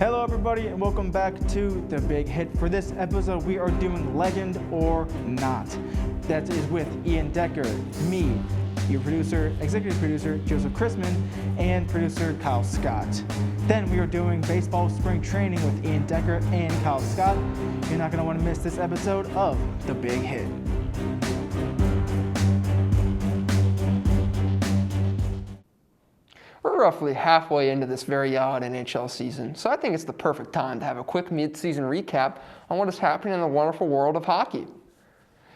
Hello everybody and welcome back to The Big Hit. For this episode we are doing Legend or Not. That is with Ian Decker, me, your producer, executive producer Joseph Chrisman, and producer Kyle Scott. Then we are doing baseball spring training with Ian Decker and Kyle Scott. You're not going to want to miss this episode of The Big Hit. We're roughly halfway into this very odd NHL season, so I think it's the perfect time to have a quick mid-season recap on what is happening in the wonderful world of hockey.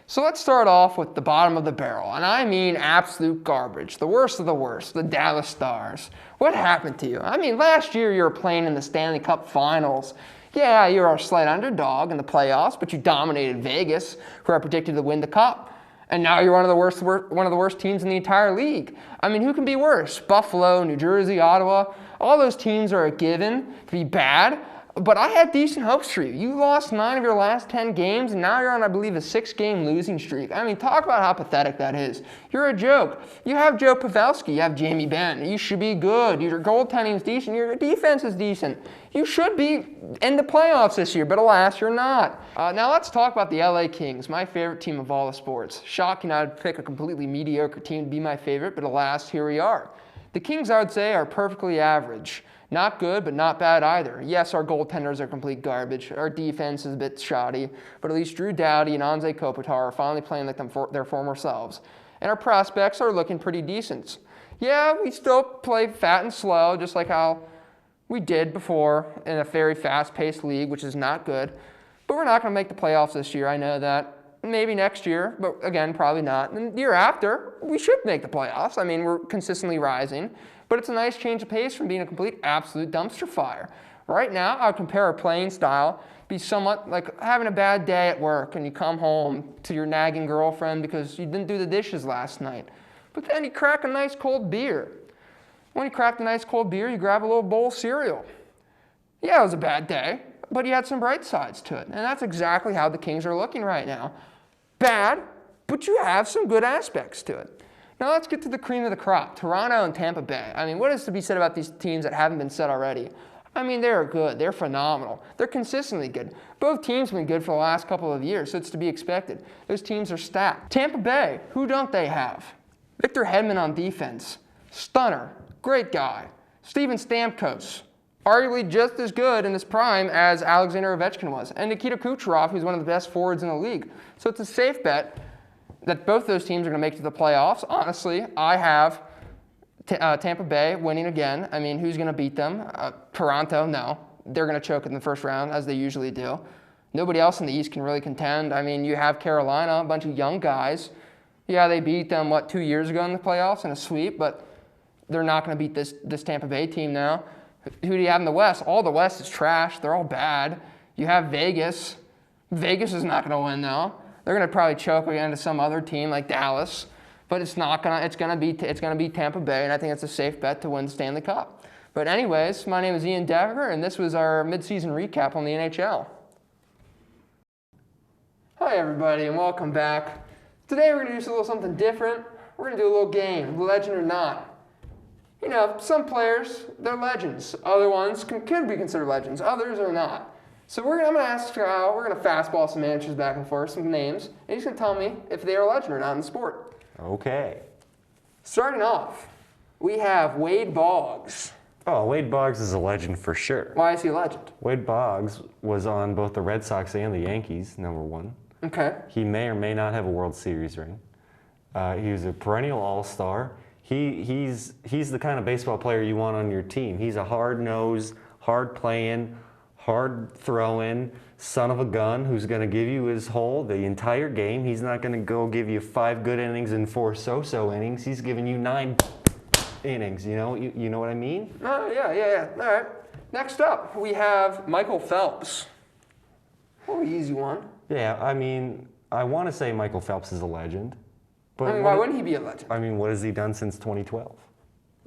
So let's start off with the bottom of the barrel, and I mean absolute garbage, the worst of the worst, the Dallas Stars. What happened to you? I mean, last year you were playing in the Stanley Cup Finals. Yeah, you were a slight underdog in the playoffs, but you dominated Vegas, who I predicted to win the Cup. And now you're one of the worst teams in the entire league. I mean, who can be worse? Buffalo, New Jersey, Ottawa, all those teams are a given to be bad. But I had decent hopes for you. You lost 9 of your last 10 games, and now you're on, I believe, a 6-game losing streak. I mean, talk about how pathetic that is. You're a joke. You have Joe Pavelski. You have Jamie Benn. You should be good. Your goaltending is decent. Your defense is decent. You should be in the playoffs this year, but alas, you're not. Now let's talk about the LA Kings, my favorite team of all the sports. Shocking I'd pick a completely mediocre team to be my favorite, but alas, here we are. The Kings, I would say, are perfectly average. Not good, but not bad either. Yes, our goaltenders are complete garbage. Our defense is a bit shoddy, but at least Drew Doughty and Anze Kopitar are finally playing like their former selves. And our prospects are looking pretty decent. Yeah, we still play fat and slow, just like how we did before in a very fast-paced league, which is not good. But we're not going to make the playoffs this year, I know that. Maybe next year, but again, probably not. And the year after, we should make the playoffs. I mean, we're consistently rising. But it's a nice change of pace from being a complete absolute dumpster fire. Right now, I would compare our playing style be somewhat like having a bad day at work and you come home to your nagging girlfriend because you didn't do the dishes last night. But then you crack a nice cold beer. When you crack a nice cold beer, you grab a little bowl of cereal. Yeah, it was a bad day, but you had some bright sides to it. And that's exactly how the Kings are looking right now. Bad, but you have some good aspects to it. Now let's get to the cream of the crop, Toronto and Tampa Bay. I mean, what is to be said about these teams that haven't been said already? I mean, they're good. They're phenomenal. They're consistently good. Both teams have been good for the last couple of years, so it's to be expected. Those teams are stacked. Tampa Bay, who don't they have? Victor Hedman on defense. Stunner. Great guy. Steven Stamkos. Arguably just as good in his prime as Alexander Ovechkin was. And Nikita Kucherov, who's one of the best forwards in the league. So it's a safe bet that both those teams are going to make it to the playoffs. Honestly, I have Tampa Bay winning again. I mean, who's going to beat them? Toronto, no. They're going to choke in the first round, as they usually do. Nobody else in the East can really contend. I mean, you have Carolina, a bunch of young guys. Yeah, they beat them, 2 years ago in the playoffs in a sweep, but they're not going to beat this Tampa Bay team now. Who do you have in the West? All the West is trash. They're all bad. You have Vegas. Vegas is not going to win, though. They're going to probably choke again to some other team like Dallas, but it's not going to. It's going to be Tampa Bay, and I think it's a safe bet to win the Stanley Cup. But anyways, my name is Ian Decker, and this was our mid-season recap on the NHL. Hi everybody, and welcome back. Today we're going to do a little something different. We're going to do a little game, legend or not. You know, some players, they're legends. Other ones could be considered legends. Others are not. So I'm going to ask Kyle, we're going to fastball some answers back and forth, some names, and he's going to tell me if they are a legend or not in the sport. Okay. Starting off, we have Wade Boggs. Oh, Wade Boggs is a legend for sure. Why is he a legend? Wade Boggs was on both the Red Sox and the Yankees, #1. Okay. He may or may not have a World Series ring. He was a perennial all-star. He's the kind of baseball player you want on your team. He's a hard-nosed, hard-playing, hard-throwing son of a gun who's going to give you his whole the entire game. He's not going to go give you 5 good innings and 4 so-so innings. He's giving you 9 innings. You know what I mean? Oh, yeah. All right. Next up, we have Michael Phelps. Oh, easy one. Yeah, I mean, I want to say Michael Phelps is a legend. But I mean, why wouldn't he be a legend? I mean, what has he done since 2012?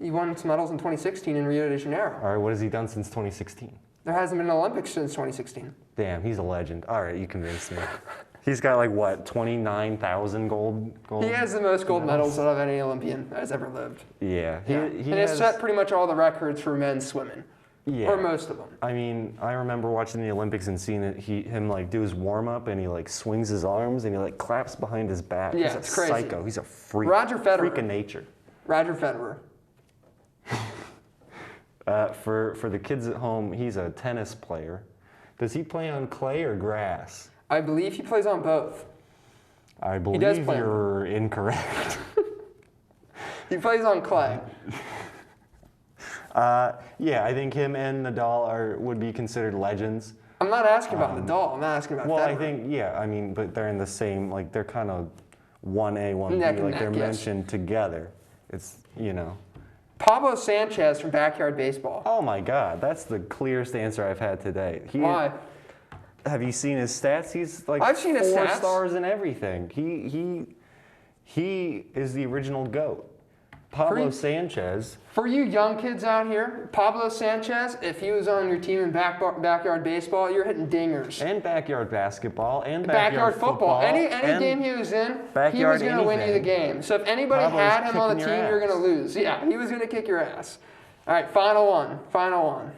He won some medals in 2016 in Rio de Janeiro. All right, what has he done since 2016? There hasn't been an Olympics since 2016. Damn, he's a legend. All right, you convinced me. He's got like, what, 29,000 gold? He has the most gold medals out of any Olympian that has ever lived. Yeah. And has set pretty much all the records for men's swimming. Yeah. Or most of them. I mean, I remember watching the Olympics and seeing him like do his warm up, and he like swings his arms and he like claps behind his back. Yeah, He's a it's crazy. psycho. He's a freak. Roger Federer. Freak of nature. Roger Federer. For the kids at home, he's a tennis player. Does he play on clay or grass? I believe he plays on both. I believe does play on you're incorrect. He plays on clay. Yeah, I think him and Nadal would be considered legends. I'm not asking about Nadal. I'm not asking about Well, Federer. I think, yeah, I mean, but they're in the same, like, they're kind of 1A, 1B, Neck and like neck, they're yes. mentioned together. It's, you know. Pablo Sanchez from Backyard Baseball. Oh my God, that's the clearest answer I've had today. Why? Have you seen his stats? He's like I've seen his 4 stats. stars in everything. He is the original GOAT. Pablo Sanchez. For you young kids out here, Pablo Sanchez, if he was on your team in backyard baseball, you're hitting dingers. And backyard basketball and Backyard football. Any and game he was in, he was backyard going to win you the anything. game. So if anybody Pablo's had him on the kicking team, your you're going to ass. lose. Yeah, he was going to kick your ass. All right, final one.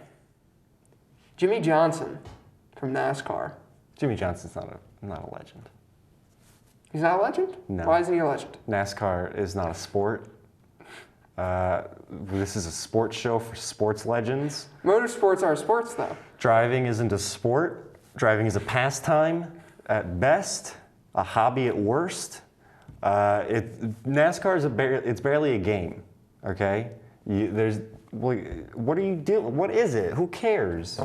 Jimmy Johnson from NASCAR. Jimmy Johnson's not a legend. He's not a legend? No. Why isn't he a legend? NASCAR is not a sport. This is a sports show for sports legends. Motorsports are sports, though. Driving isn't a sport. Driving is a pastime at best, a hobby at worst. NASCAR is it's barely a game. Okay, what are you doing? What is it? Who cares?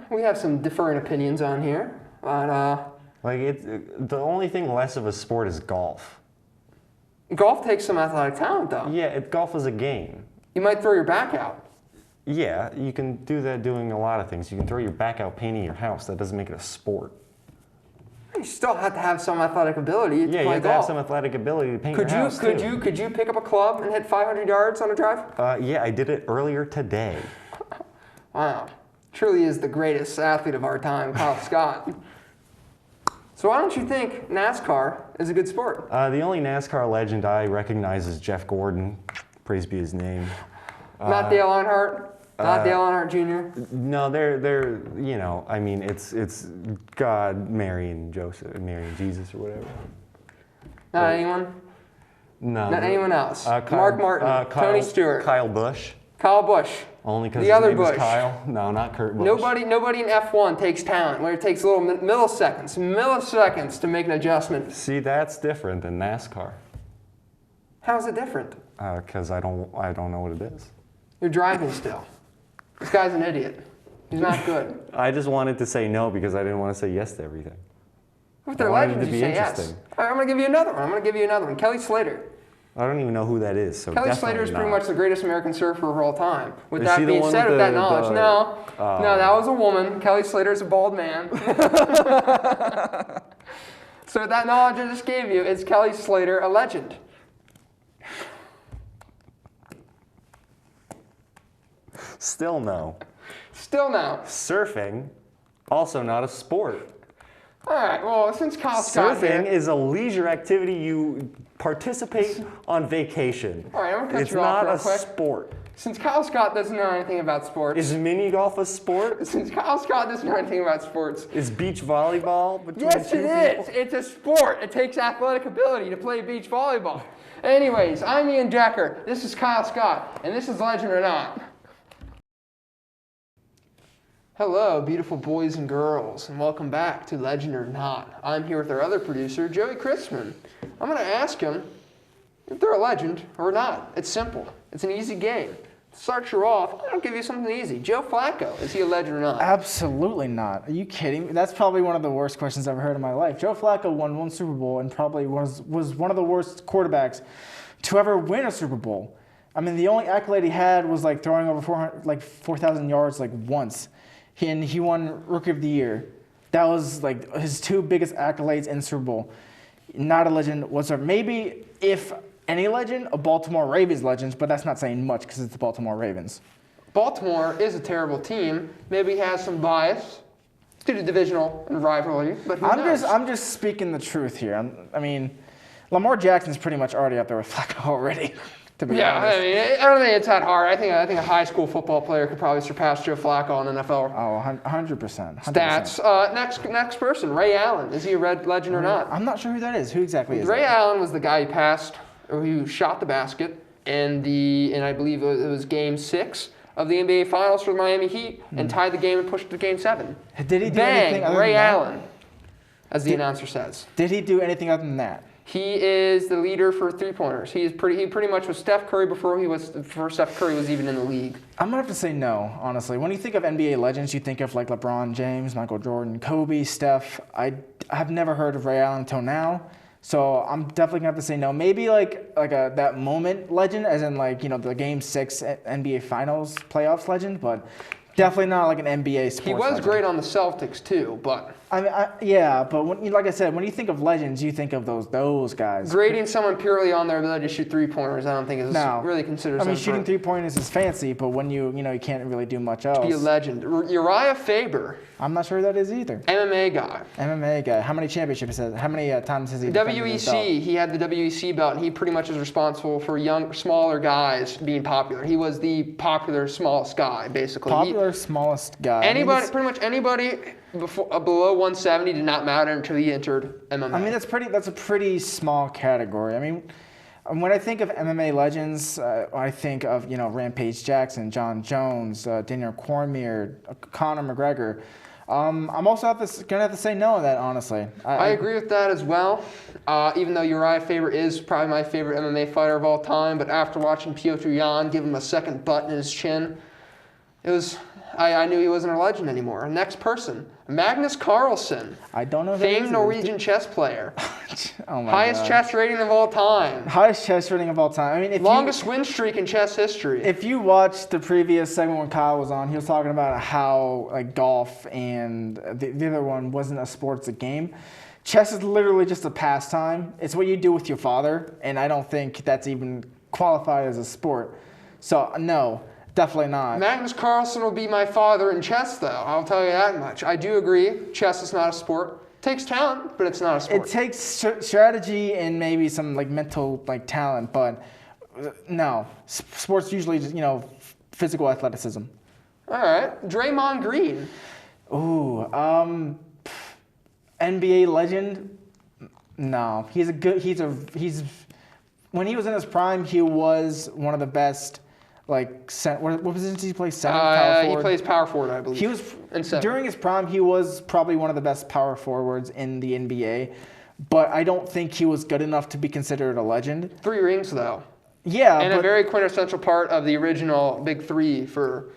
We have some differing opinions on here, but the only thing less of a sport is golf. golf takes some athletic talent, though. Yeah, golf is a game. You might throw your back out. Yeah, you can do that doing a lot of things. You can throw your back out painting your house. That doesn't make it a sport. You still have to have some athletic ability to Yeah, play you have to golf. have some athletic ability to paint your house too. Could you pick up a club and hit 500 yards on a drive? Yeah, I did it earlier today. Wow. Truly is the greatest athlete of our time, Kyle Scott. So why don't you think NASCAR is a good sport? The only NASCAR legend I recognize is Jeff Gordon. Praise be his name. Not Dale Earnhardt? Not Dale Earnhardt Jr.? No, they're you know, I mean, it's God, Mary, and Joseph, and Mary and Jesus or whatever. Not anyone? No. Not anyone else? Kyle- Mark Martin, Tony Stewart, Kyle Busch. Kyle Busch. Only because The his other name is Busch. Kyle. No, not Kurt Busch. Nobody in F1 takes talent, where it takes little milliseconds to make an adjustment. See, that's different than NASCAR. How's it different? Because I don't know what it is. You're driving still. This guy's an idiot. He's not good. I just wanted to say no because I didn't want to say yes to everything. If they're I wanted it legends, to you be say yes. interesting. All right, I'm going to give you another one. Kelly Slater. I don't even know who that is. So Kelly definitely Slater is pretty not. much the greatest American surfer of all time. With Is that she the being one said, with with that the- knowledge, the- no, that was a woman. Kelly Slater's a bald man. So with that knowledge I just gave you, is Kelly Slater a legend? Still no. Still no. Surfing, also not a sport. All right, well, since Kyle Scott Surfing here, is a leisure activity you participate on vacation. All right, I'm gonna cut It's you off not real a quick. sport. Since Kyle Scott doesn't know anything about sports, Is mini golf a sport? since Kyle Scott doesn't know anything about sports, Is beach volleyball between yes, two it people? is. It's a sport. It takes athletic ability to play beach volleyball. Anyways, I'm Ian Decker. This is Kyle Scott, and this is Legend or Not. Hello, beautiful boys and girls, and welcome back to Legend or Not. I'm here with our other producer, Joey Christman. I'm going to ask him if they're a legend or not. It's simple. It's an easy game. To start you off, I'll give you something easy. Joe Flacco, is he a legend or not? Absolutely not. Are you kidding me? That's probably one of the worst questions I've ever heard in my life. Joe Flacco won one Super Bowl and probably was one of the worst quarterbacks to ever win a Super Bowl. I mean, the only accolade he had was like throwing over 4,000 yards like once. He won Rookie of the Year. That was like his two biggest accolades in Super Bowl. Not a legend whatsoever. Maybe if any legend, a Baltimore Ravens legend, but that's not saying much because it's the Baltimore Ravens. Baltimore is a terrible team. Maybe he has some bias due to divisional and rivalry, but who knows? I'm just speaking the truth here. I mean, Lamar Jackson's pretty much already up there with Flacco already. to be Yeah, honest. I mean, I don't think it's that hard. I think a high school football player could probably surpass Joe Flacco in NFL Oh, 100%. stats. Next person, Ray Allen. Is he a red legend or not? I'm not sure who that is. Who exactly is Ray that? Allen was the guy who shot the basket in I believe it was Game 6 of the NBA Finals for the Miami Heat and tied the game and pushed it to Game 7. Did he do Bang, anything other Ray than that? Allen, as the announcer says. Did he do anything other than that? He is the leader for three-pointers. He pretty much was Steph Curry before Steph Curry was even in the league. I'm gonna have to say no, honestly. When you think of NBA legends, you think of like LeBron James, Michael Jordan, Kobe, Steph. I have never heard of Ray Allen until now, so I'm definitely gonna have to say no. Maybe like that moment legend, as in like the Game 6 NBA Finals playoffs legend, but definitely not like an NBA sports. He was legend. great on the Celtics too, but. I mean, yeah, but like I said, when you think of legends, you think of those guys. Grading someone purely on their ability to shoot three-pointers, I don't think is really considered. I mean, shooting three-pointers is fancy, but when you can't really do much else. Be a legend. Uriah Faber. I'm not sure who that is either. MMA guy. MMA guy. How many championships has? How many times has he? defended his belt? WEC. He had the WEC belt, and he pretty much is responsible for smaller guys being popular. He was the popular smallest guy, basically. Smallest guy. Pretty much anybody below 170 did not matter until he entered MMA. I mean, that's a pretty small category. I mean, when I think of MMA legends, I think of Rampage Jackson, John Jones, Daniel Cormier, Conor McGregor. I'm also gonna have to say no to that, honestly. I agree with that as well. Even though Uriah Faber is probably my favorite MMA fighter of all time, but after watching Piotr Jan give him a second butt in his chin, I knew he wasn't a legend anymore. Next person, Magnus Carlsen. I don't know. Famed Norwegian chess player. Oh my Highest God. chess rating of all time. Highest chess rating of all time. I mean, Longest win streak in chess history. If you watched the previous segment when Kyle was on, he was talking about how like golf and the other one wasn't a sport, it's a game. Chess is literally just a pastime. It's what you do with your father, and I don't think that's even qualified as a sport. So no. Definitely not. Magnus Carlsen will be my father in chess, though. I'll tell you that much. I do agree. Chess is not a sport. It takes talent, but it's not a sport. It takes strategy and maybe some like mental like talent, but no. Sports usually just physical athleticism. All right, Draymond Green. Ooh, NBA legend. No, he's when he was in his prime, he was one of the best. Like, what position does he play? Center, power forward? He plays power forward, I believe. He was during his prime. He was probably one of the best power forwards in the NBA, but I don't think he was good enough to be considered a legend. 3 rings, though. Yeah, and a very quintessential part of the original Big Three for.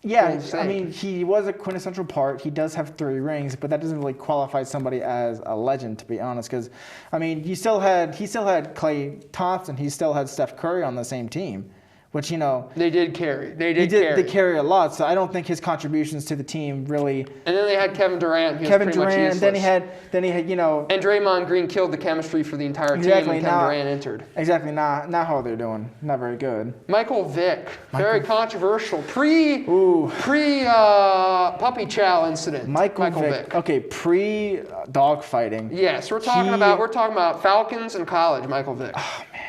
Yeah, I mean, he was a quintessential part. He does have 3 rings, but that doesn't really qualify somebody as a legend, to be honest. Because, I mean, he still had Klay Thompson. He still had Steph Curry on the same team. Which, they did carry. They carry a lot, so I don't think his contributions to the team really. And then they had Kevin Durant. Much Durant. Then he had. And Draymond Green killed the chemistry for the entire team when Kevin Durant entered. Exactly. Not how they're doing. Not very good. Michael Vick. Very controversial. Pre puppy chow incident. Michael Vick. Okay, pre dogfighting. Yes, we're talking about Falcons in college. Michael Vick. Oh man.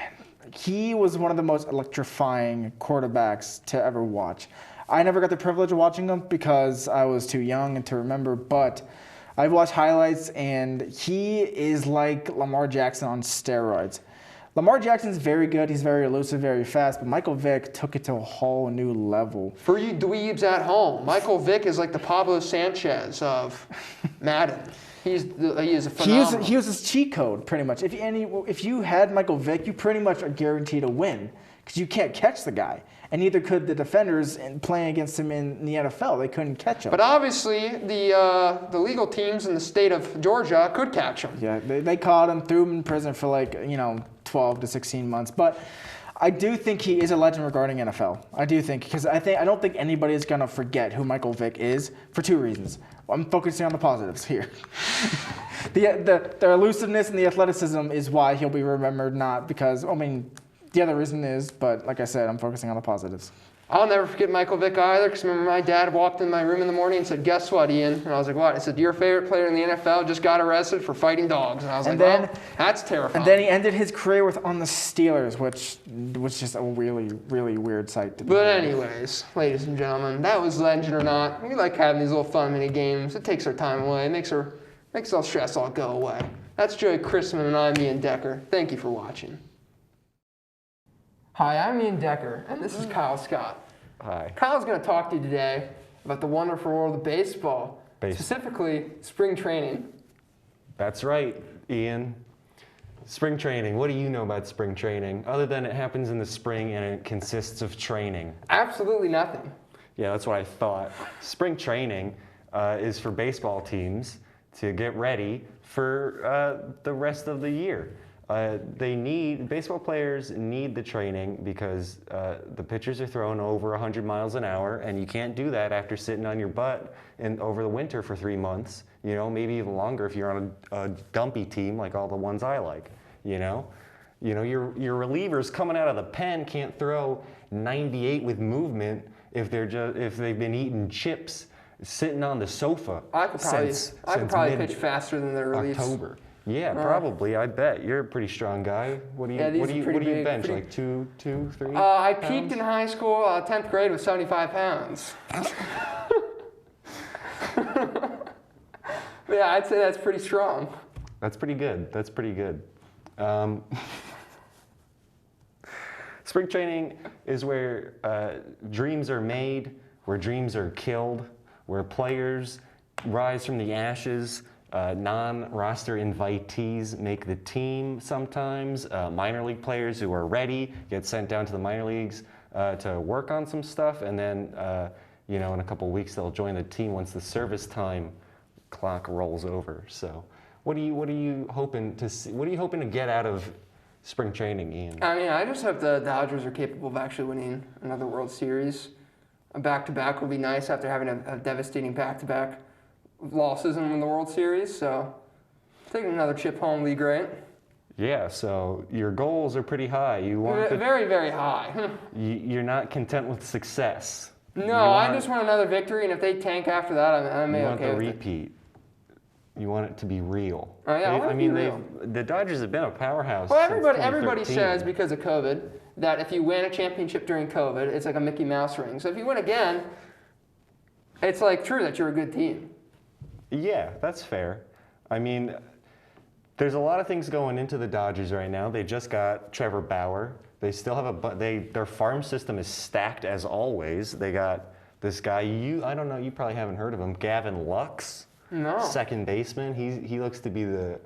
He was one of the most electrifying quarterbacks to ever watch. I never got the privilege of watching him because I was too young to remember, but I've watched highlights, and he is like Lamar Jackson on steroids. Lamar Jackson's very good. He's very elusive, very fast, but Michael Vick took it to a whole new level. For you dweebs at home, Michael Vick is like the Pablo Sanchez of Madden. He is a phenomenal. He was his cheat code, pretty much. If you had Michael Vick, you pretty much are guaranteed a win because you can't catch the guy. And neither could the defenders playing against him in the NFL. They couldn't catch him. But obviously, the legal teams in the state of Georgia could catch him. Yeah, they caught him, threw him in prison for 12 to 16 months. But I do think he is a legend regarding NFL. I do think, because I don't think anybody is going to forget who Michael Vick is for 2 reasons. I'm focusing on the positives here. the elusiveness and the athleticism is why he'll be remembered, not because, the other reason is, but like I said, I'm focusing on the positives. I'll never forget Michael Vick either, because remember my dad walked in my room in the morning and said, "Guess what, Ian?" And I was like, "What?" He said, "Your favorite player in the NFL just got arrested for fighting dogs." And I was well, that's terrifying. And then he ended his career on the Steelers, which was just a really, really weird sight to behold. But anyways, ladies and gentlemen, that was Legend or Not. We like having these little fun mini games. It takes our time away. It makes all stress all go away. That's Joey Chrisman, and I'm Ian Decker. Thank you for watching. Hi, I'm Ian Decker, and this is Kyle Scott. Hi. Kyle's going to talk to you today about the wonderful world of baseball, specifically spring training. That's right, Ian. Spring training. What do you know about spring training, other than it happens in the spring and it consists of training? Absolutely nothing. Yeah, that's what I thought. Spring training is for baseball teams to get ready for the rest of the year. Baseball players need the training because the pitchers are throwing over 100 miles an hour, and you can't do that after sitting on your butt over the winter for 3 months, maybe even longer if you're on a dumpy team like all the ones I like, your relievers coming out of the pen can't throw 98 with movement if they've been eating chips sitting on the sofa. I could probably pitch faster than their release. October. Yeah, probably. I bet you're a pretty strong guy. What do you bench? Like 2, 3? I peaked in high school, 10th grade, with 75 pounds. Yeah, I'd say that's pretty strong. That's pretty good. Spring training is where dreams are made, where dreams are killed, where players rise from the ashes. Non-roster invitees make the team sometimes. Minor league players who are ready get sent down to the minor leagues to work on some stuff, and then in a couple of weeks they'll join the team once the service time clock rolls over. So, what are you hoping to see? What are you hoping to get out of spring training, Ian? I mean, I just hope the Dodgers are capable of actually winning another World Series. A back-to-back would be nice after having a devastating back-to-back losses in the World Series, so taking another chip home would be great. Yeah, so your goals are pretty high. You want very, very high. You're not content with success. No, I just want another victory, and if they tank after that, I'm okay with it. You want the repeat. You want it to be real. Oh, yeah, the Dodgers have been a powerhouse. Well, everybody says because of COVID that if you win a championship during COVID, it's like a Mickey Mouse ring. So if you win again, it's like true that you're a good team. Yeah, that's fair. I mean, there's a lot of things going into the Dodgers right now. They just got Trevor Bauer. They still have their farm system is stacked as always. They got this guy, I don't know, you probably haven't heard of him, Gavin Lux. No. Second baseman. He looks to be the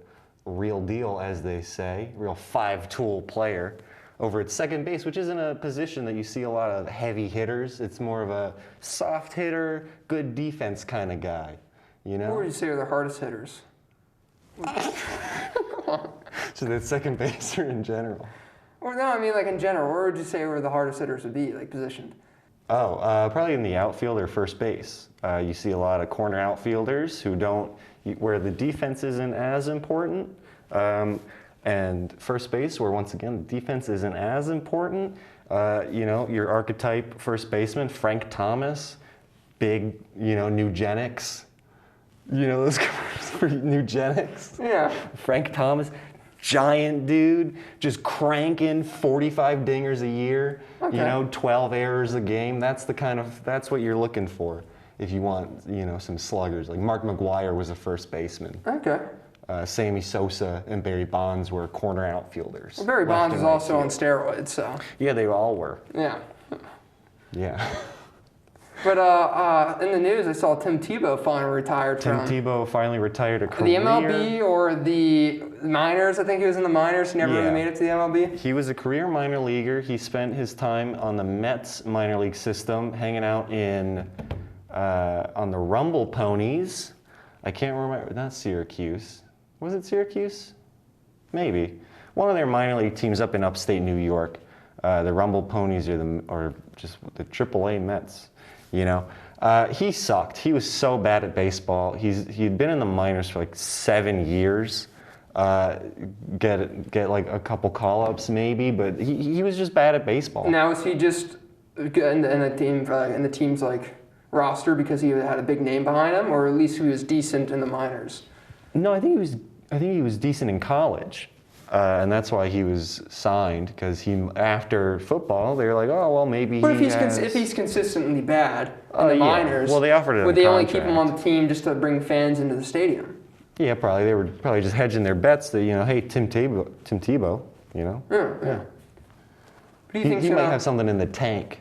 real deal, as they say, real five-tool player over at second base, which isn't a position that you see a lot of heavy hitters. It's more of a soft hitter, good defense kind of guy. What would you say are the hardest hitters? So that second base or in general? Or no, I mean like in general. Where would you say where the hardest hitters would be, like positioned? Probably in the outfield or first base. You see a lot of corner outfielders where the defense isn't as important. And first base, where once again, the defense isn't as important. Your archetype first baseman, Frank Thomas, big, Nugenics. Those commercials for Nugenics? Yeah. Frank Thomas, giant dude, just cranking 45 dingers a year, 12 errors a game. That's what you're looking for if you want, some sluggers. Like Mark McGwire was a first baseman. Okay. Sammy Sosa and Barry Bonds were corner outfielders. Well, Barry Bonds was also on steroids, so. Yeah, they all were. Yeah. Yeah. But in the news, I saw Tim Tebow finally retired Tim from Tebow finally retired a career. The MLB or the minors. I think he was in the minors. He never really made it to the MLB. He was a career minor leaguer. He spent his time on the Mets minor league system, hanging out on the Rumble Ponies. I can't remember. Not Syracuse. Was it Syracuse? Maybe. One of their minor league teams up in upstate New York. The Rumble Ponies or just the AAA Mets. He sucked. He was so bad at baseball. He'd been in the minors for like 7 years. Get like a couple call-ups maybe, but he was just bad at baseball. Now is he just in the team's like roster because he had a big name behind him, or at least he was decent in the minors? No, I think he was decent in college, and that's why he was signed. Because after football, they were like, oh well, maybe. But if he's consistently bad in the yeah. minors, well, they offered him would a they only contract. keep him on the team just to bring fans into the stadium? Yeah, probably. They were probably just hedging their bets that, hey, Tim Tebow, Yeah. Who do you he might have something in the tank.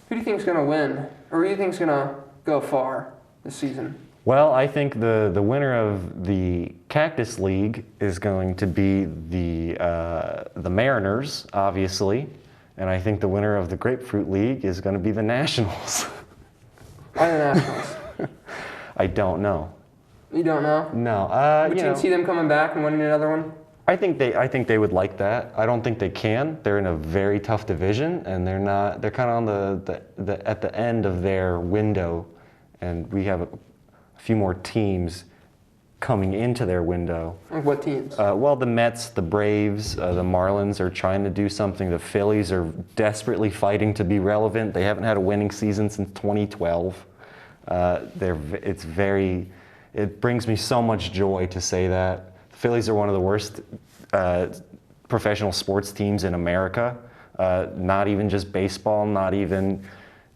Who do you think's gonna win, or who do you think's gonna go far this season? Well, I think the winner of the Cactus League is going to be the Mariners, obviously, and I think the winner of the Grapefruit League is going to be the Nationals. Why the Nationals? I don't know. You don't know? No. Would you see them coming back and winning another one? I think they would like that. I don't think they can. They're in a very tough division, and they're kind of on the at the end of their window, and we have a few more teams coming into their window. Like what teams? Well, the Mets, the Braves, the Marlins are trying to do something. The Phillies are desperately fighting to be relevant. They haven't had a winning season since 2012. It brings me so much joy to say that. The Phillies are one of the worst professional sports teams in America. Not even just baseball, not even,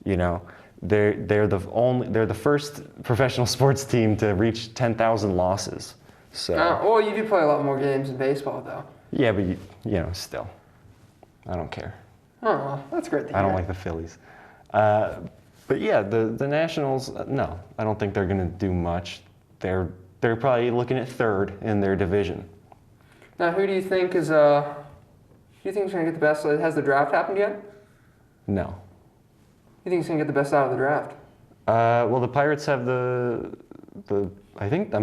they're the first professional sports team to reach 10,000 losses. So. Well, you do play a lot more games in baseball, though. Yeah, but still, I don't care. Oh, well, that's great to hear. I don't like the Phillies. But yeah, the Nationals. No, I don't think they're going to do much. They're probably looking at third in their division. Now, who do you think is going to get the best? Has the draft happened yet? No. You think he's going to get the best out of the draft? Well, the Pirates have I'm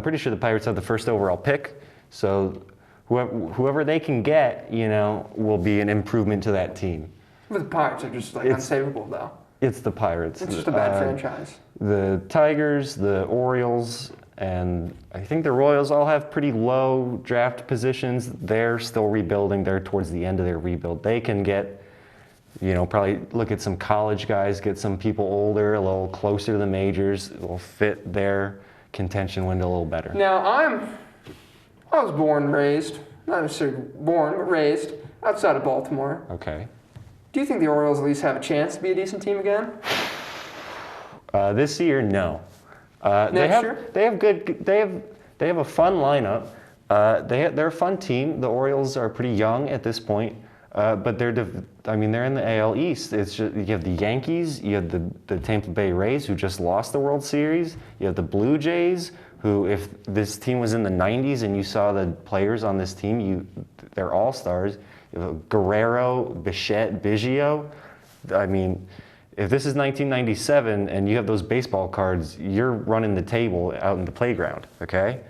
pretty sure the Pirates have the first overall pick. So whoever they can get, will be an improvement to that team. But the Pirates are just unsavable, though. It's the Pirates. It's just a bad franchise. The Tigers, the Orioles, and I think the Royals all have pretty low draft positions. They're still rebuilding. They're towards the end of their rebuild. They can get, probably look at some college guys, get some people older, a little closer to the majors. It will fit their contention window a little better. Now, I was born and raised, not necessarily born, but raised outside of Baltimore. Okay. Do you think the Orioles at least have a chance to be a decent team again? This year, no. Next year? They have a fun lineup. They're a fun team. The Orioles are pretty young at this point, but they're in the AL East. It's just, you have the Yankees, you have the Tampa Bay Rays, who just lost the World Series. You have the Blue Jays, who, if this team was in the 90s and you saw the players on this team, they're all-stars. You have Guerrero, Bichette, Biggio. If this is 1997 and you have those baseball cards, you're running the table out in the playground, okay?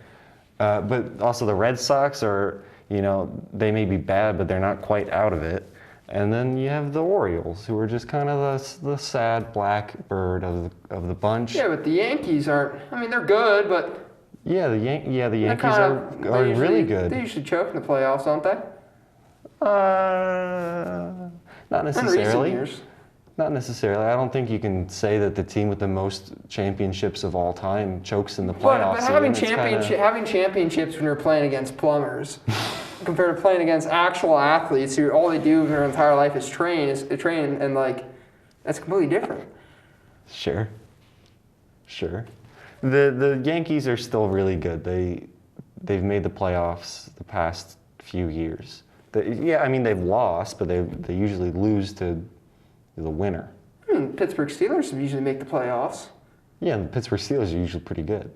But also the Red Sox are, they may be bad, but they're not quite out of it. And then you have the Orioles, who are just kind of the sad black bird of the bunch. Yeah, but the Yankees aren't. They're good, but yeah, the Yankees are really good. They usually choke in the playoffs, don't they? Not necessarily. In recent years. Not necessarily. I don't think you can say that the team with the most championships of all time chokes in the playoffs. But having championships when you're playing against plumbers, compared to playing against actual athletes who all they do their entire life is train, and that's completely different. Sure. The Yankees are still really good. They've made the playoffs the past few years. They've lost, but they usually lose to the winner. Pittsburgh Steelers usually make the playoffs. Yeah, the Pittsburgh Steelers are usually pretty good.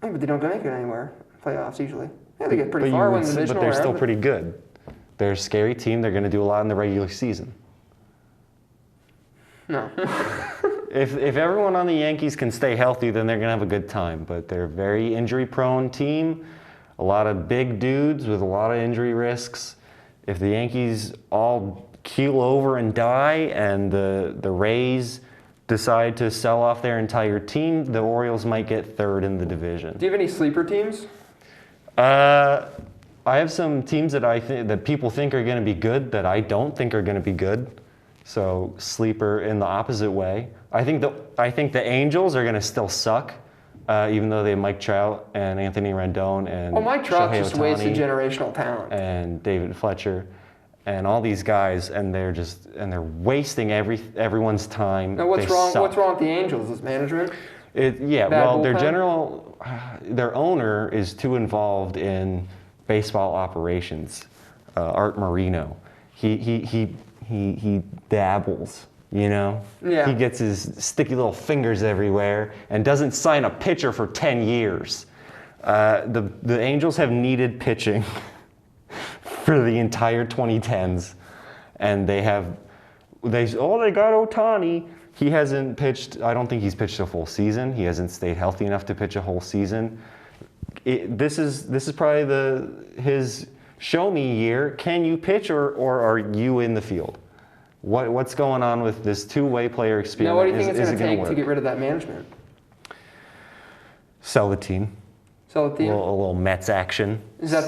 Yeah, but they don't make it anywhere. Playoffs usually. Yeah, they get pretty far, win the division. But they're still pretty good. They're a scary team. They're going to do a lot in the regular season. No. If everyone on the Yankees can stay healthy, then they're going to have a good time. But they're a very injury-prone team. A lot of big dudes with a lot of injury risks. If the Yankees all keel over and die and the Rays decide to sell off their entire team, the Orioles might get third in the division. Do you have any sleeper teams? I have some teams that people think are going to be good that I don't think are going to be good. So sleeper in the opposite way. I think the Angels are going to still suck, even though they have Mike Trout and Anthony Rendon and Mike Trout's Shohei just Ohtani wasted generational talent. and David Fletcher and all these guys, and they're wasting everyone's time. Now what's They wrong? suck. What's wrong with the Angels? Is management? Their bullpen? their owner is too involved in baseball operations. Art Marino, he dabbles, you know. Yeah. He gets his sticky little fingers everywhere and doesn't sign a pitcher for 10 years. The Angels have needed pitching for the entire 2010s, and they got Ohtani. He hasn't pitched. I don't think he's pitched a full season. He hasn't stayed healthy enough to pitch a whole season. This is probably his show me year. Can you pitch or are you in the field? What's going on with this two-way player experiment? Now, what do you think it's going to take work? to get rid of that management? Sell the team. Sell the team. A little Mets action. You think that's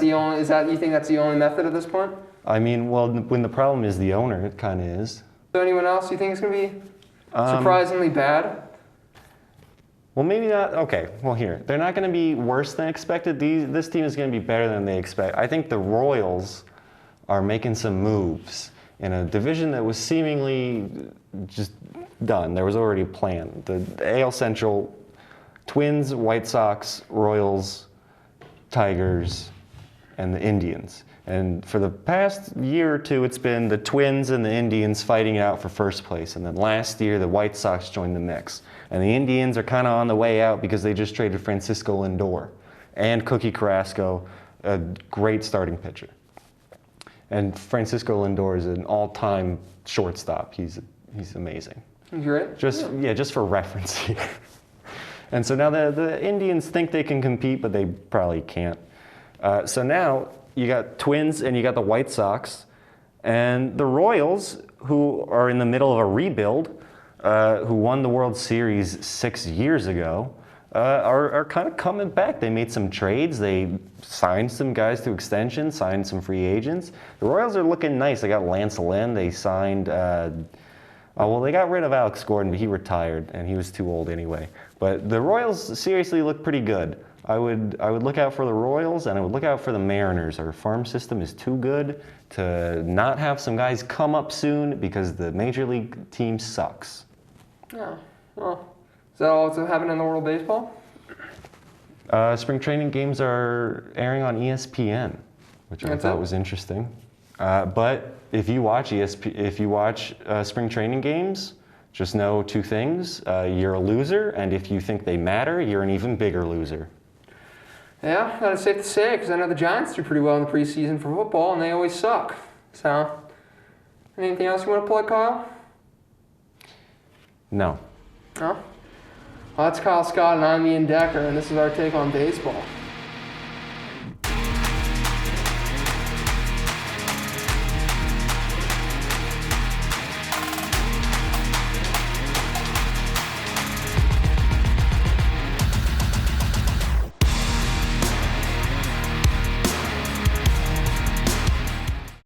the only method at this point? I mean, well, when the problem is the owner, it kind of is. So anyone else you think is going to be surprisingly bad? Well, maybe not. Okay, well, here. They're not going to be worse than expected. This team is going to be better than they expect. I think the Royals are making some moves in a division that was seemingly just done. There was already a plan. The AL Central, Twins, White Sox, Royals, Tigers, and the Indians. And for the past year or two, it's been the Twins and the Indians fighting it out for first place. And then last year, the White Sox joined the mix. And the Indians are kind of on the way out because they just traded Francisco Lindor and Cookie Carrasco, a great starting pitcher. And Francisco Lindor is an all-time shortstop. He's amazing. Great. Just for reference here. And so now the Indians think they can compete, but they probably can't. So now you got Twins and you got the White Sox, and the Royals, who are in the middle of a rebuild, who won the World Series 6 years ago, are kind of coming back. They made some trades. They signed some guys to extension, signed some free agents. The Royals are looking nice. They got Lance Lynn. They signed, they got rid of Alex Gordon, but he retired, and he was too old anyway. But the Royals seriously look pretty good. I would look out for the Royals, and I would look out for the Mariners. Our farm system is too good to not have some guys come up soon because the Major League team sucks. Yeah, well, is that all that's happening in the world of baseball? Spring training games are airing on ESPN, which I thought was interesting. But if you watch spring training games, just know two things. You're a loser, and if you think they matter, you're an even bigger loser. Yeah, that's safe to say, because I know the Giants do pretty well in the preseason for football, and they always suck. So, anything else you want to plug, Kyle? No. No? Well, that's Kyle Scott, and I'm Ian Decker, and this is our take on baseball.